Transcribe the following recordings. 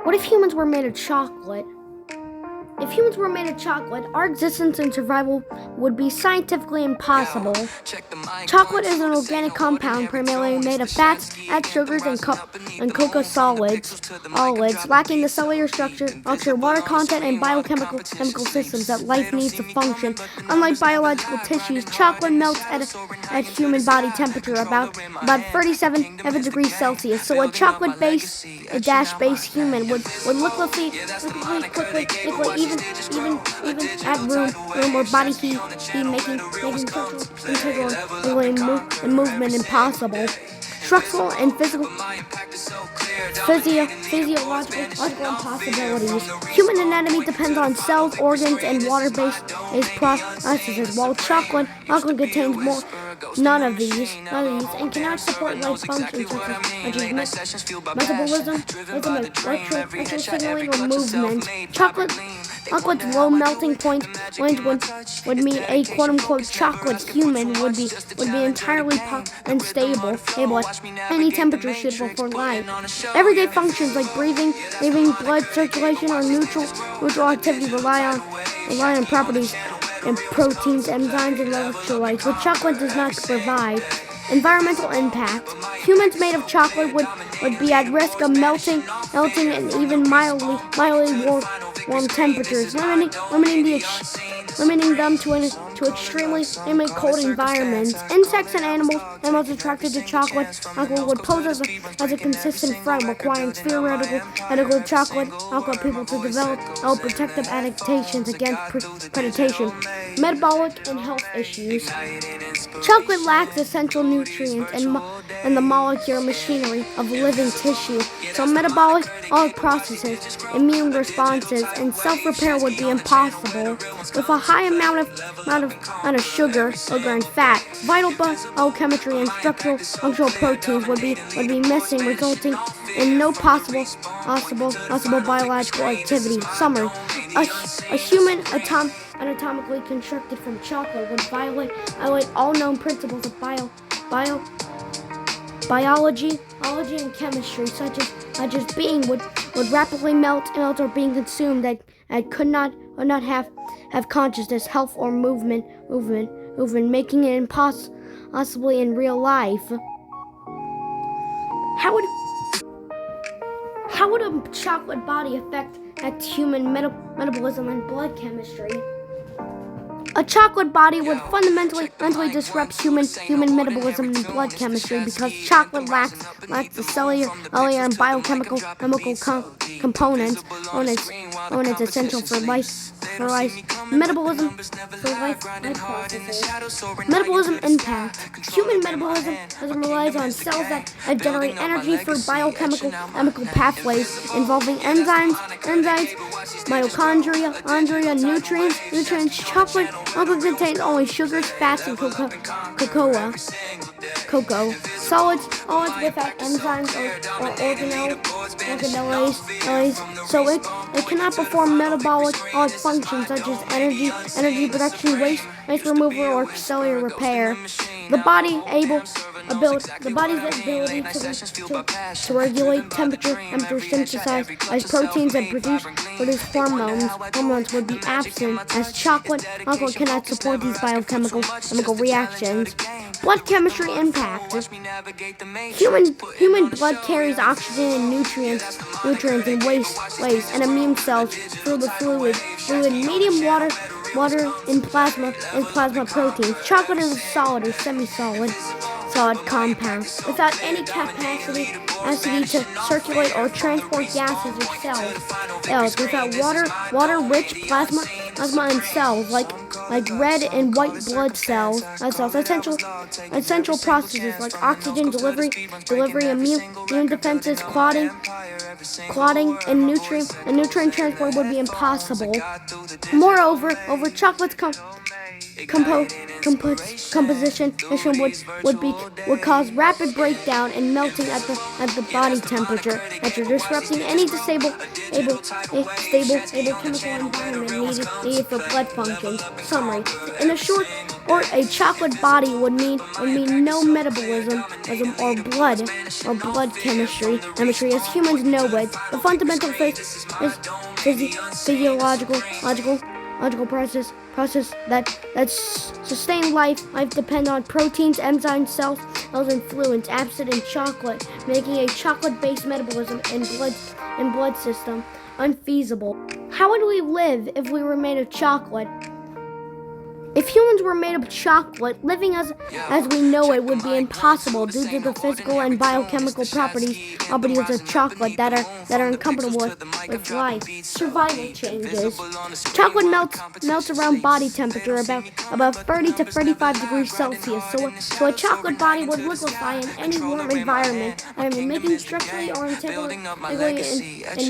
What if humans were made of chocolate? If humans were made of chocolate, our existence and survival would be scientifically impossible. Chocolate is an organic compound primarily made of fats, sugars, and cocoa solids, lacking the cellular structure, water content, and biochemical systems that life needs to function. Unlike biological tissues, chocolate melts at human body temperature about 37 degrees Celsius. So a chocolate-based, human would liquefy quickly, even at room or body heat, making integral movement impossible. Structural and physiological impossibilities. Human anatomy depends on cells, organs, and water-based processes, while chocolate contains none of these, and cannot support life functions such as metabolism, electrical signaling, or movement. Chocolate's low melting point would mean a quote-unquote chocolate human would be entirely unstable at any temperature suitable for life. Everyday functions like breathing, blood circulation, or neutral activity rely on properties and proteins, enzymes, and electrolytes, which chocolate does not provide. Environmental impact. Humans made of chocolate would be at risk of melting and even mildly warm temperatures, limiting them to extremely cold environments. Insects and animals attracted to chocolate would pose as a consistent threat, requiring theoretical chocolate people to develop protective adaptations against predation. Metabolic and health issues. Chocolate lacks essential nutrients and the molecular machinery of living tissue, so metabolic processes, immune responses, and self-repair would be impossible. With a high amount of sugar and fat, vital biochemistry and functional proteins would be missing, resulting in no possible biological activity. Summary: a human anatomically constructed from chocolate would violate all known principles of biology and chemistry, such as being would rapidly melt or being consumed that could not have consciousness, health, or movement, making it impossible in real life. How would a chocolate body affect human metabolism and blood chemistry? A chocolate body would fundamentally disrupt human metabolism and blood chemistry because chocolate lacks the cellular and biochemical components essential for life metabolism processes. Metabolism impact. Human metabolism relies on cells that generate energy through biochemical pathways involving enzymes, mitochondria, nutrients. Chocolate contains only sugars, fats, and cocoa. Solids without enzymes or organelles, so it cannot perform metabolic functions such as energy production, waste removal, or cellular repair. The body's ability to regulate temperature, synthesize proteins, and produce hormones would be absent, as chocolate cannot support these biochemical reactions. Blood chemistry impact. Human blood carries oxygen and nutrients and waste and immune cells through the fluid, medium, water and plasma proteins. Chocolate is a solid or semi-solid compound without any capacity to circulate or transport gases or cells. Without water-rich plasma and cells like red and white blood cells. Essential processes like oxygen delivery, immune defenses, clotting, and nutrient transport would be impossible. Moreover, chocolate's composition would cause rapid breakdown and melting at the body temperature, disrupting any stable chemical environment needed for blood functions. Summary: in a short or a chocolate body would mean no metabolism or blood chemistry as humans know it. The fundamental physiological process that sustain life depend on proteins, enzymes, cells, and fluids absent in chocolate, making a chocolate-based metabolism and blood system unfeasible. How would we live if we were made of chocolate? If humans were made of chocolate, living as we know it would be impossible due to the physical and biochemical properties of chocolate that are incompatible with life. Survival changes. Chocolate melts around body temperature about 30 to 35 degrees Celsius. So a chocolate body would liquefy in any warm environment, making structurally or integral and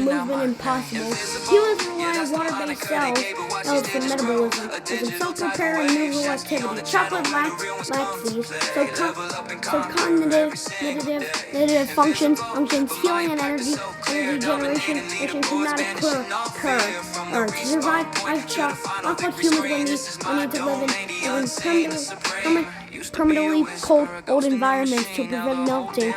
movement impossible. Humans rely on water-based cells for metabolism, self-repair and neural activity. Chocolate lacks these, so cognitive functions, healing and energy generation cannot occur. To survive chocolate, humans will need to live in permanently cold environments to prevent melting,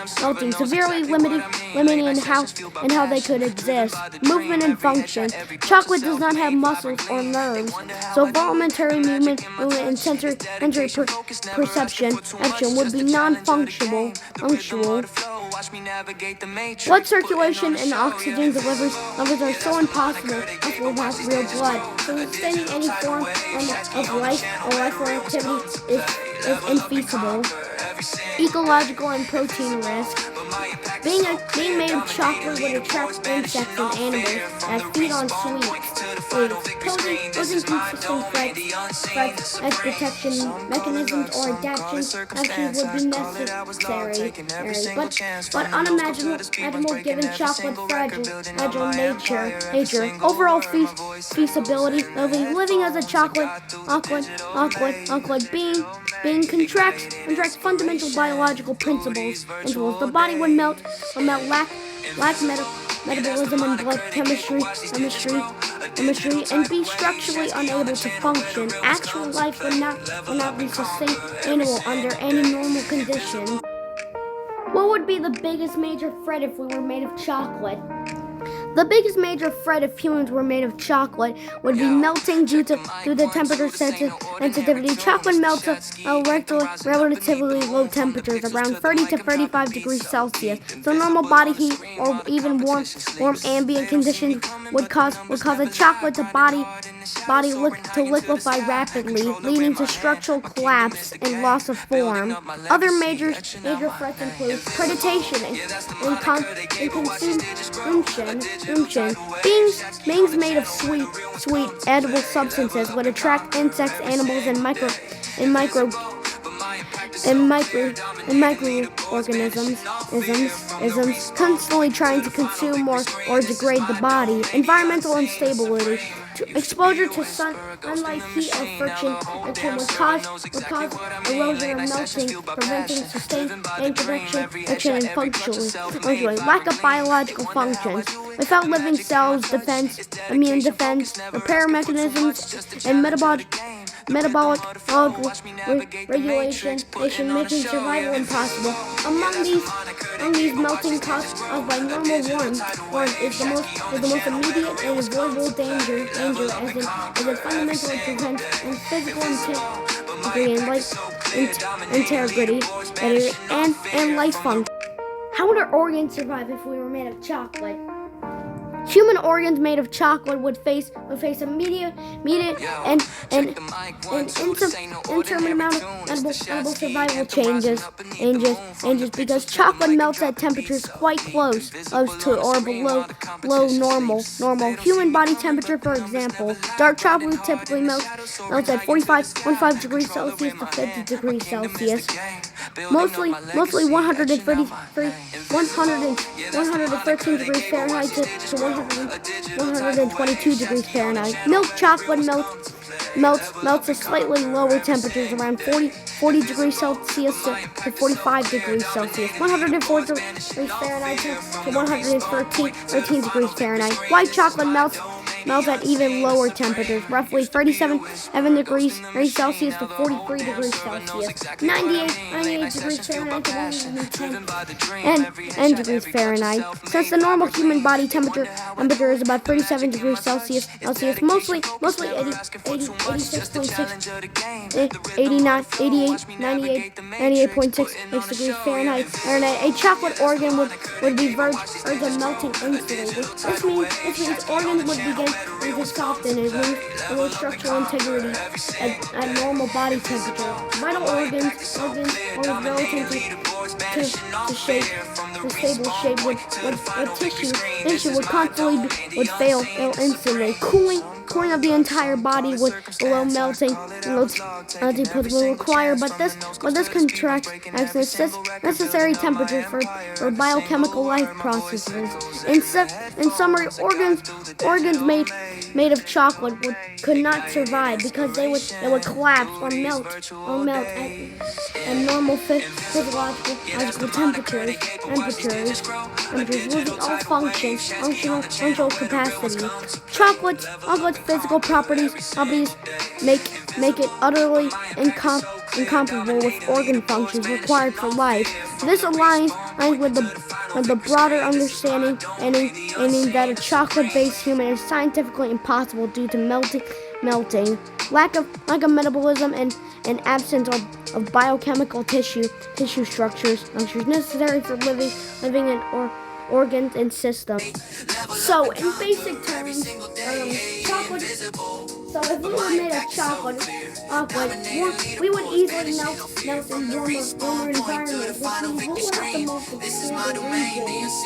severely limiting in how they could exist. Movement and function. Chocolate does not have muscles or nerves, so voluntary movement and sensory perception action would be non-functional. Blood circulation and oxygen levels are so impossible without real blood. So sustaining any form of life or activity is infeasible. Ecological and protein risk. Being made of chocolate would attract insects and animals that feed on sweets. Posing consistent threats as protection mechanisms or adaptations actions would be necessary, but unimaginable given chocolate's fragile nature. Overall feasibility of living as a chocolate being contracts fundamental biological principles. The body would melt, lack metabolism and blood chemistry, and be structurally unable to function. Actual life would not be sustainable under any normal conditions. What would be the biggest major threat if we were made of chocolate? The biggest major threat if humans were made of chocolate would be melting due to temperature sensitivity. Chocolate melts at relatively low temperatures, around 30 to 35 degrees Celsius. So normal body heat or even warm ambient conditions would cause a chocolate body to liquefy rapidly, leading to structural collapse and loss of form. Other major threats include predation and consumption. Beings made of sweet edible substances would attract insects, animals, and microorganisms, constantly trying to consume or degrade the body. Environmental instability. Exposure to sunlight, heat, or friction would cause erosion or melting, preventing sustained action and functioning. Lack of biological functions. Without living cells, immune defense, repair mechanisms, and metabolic regulation, making survival impossible. Among these melting caused by normal warmth is the most immediate and avoidable danger as it fundamentally prevents physical integrity and life function. How would our organs survive if we were made of chocolate? Human organs made of chocolate would face immediate and interminable survival changes because chocolate melts at temperatures quite close to or below normal. Human body temperature, for example, dark chocolate typically melts at 45 degrees Celsius to 50 degrees Celsius. Mostly 113 degrees Fahrenheit to 122 degrees Fahrenheit. Milk chocolate melts at slightly lower temperatures, around 40 degrees Celsius to 45 degrees Celsius. 104 degrees Fahrenheit to 113 degrees Fahrenheit. White chocolate melts melt at even lower temperatures, roughly 37 degrees Celsius to 43 degrees Celsius, 98 degrees Fahrenheit to 110 degrees Fahrenheit. Since the normal human body temperature is about 37 degrees Celsius, mostly 98.6 degrees Fahrenheit, a chocolate organ would be verged of melting insulated. This means organs would begin to soften and lose structural integrity at normal body temperature. Vital organs relative to stable shape would tissue would constantly fail instantly. Cooling of the entire body would below melting will require, but this contracts necessary temperatures for biochemical life processes. In summary, organs made of chocolate could not survive because they would collapse or melt at normal physiological temperatures, losing all functional capacity. Chocolate's physical properties make it utterly incomparable with organ functions required for life. This aligns with the broader understanding that a chocolate-based human is scientifically impossible due to melting, lack of metabolism, and absence of biochemical tissue structures necessary for living in organs and systems. So, in basic terms, chocolate. So, if we were made of chocolate, we would easily melt in warmer environments, which means we would have the most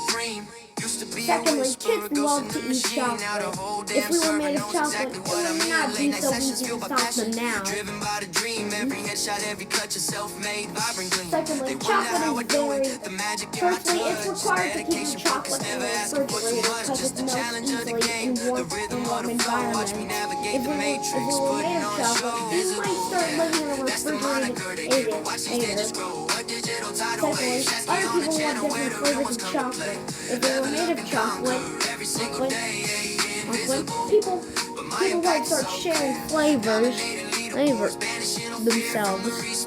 extreme regions. Secondly, kids love to eat chocolate. If we were made of chocolate, it would not be so easy to stop them now. Secondly, chocolate is very. Firstly, it's required to keep the chocolate in the refrigerator because it melts easily in warm environments. If we were made of chocolate, we might start living in a refrigerated air. Secondly, other people want different flavors of chocolate. If they were made of chocolate, people might start sharing flavors themselves.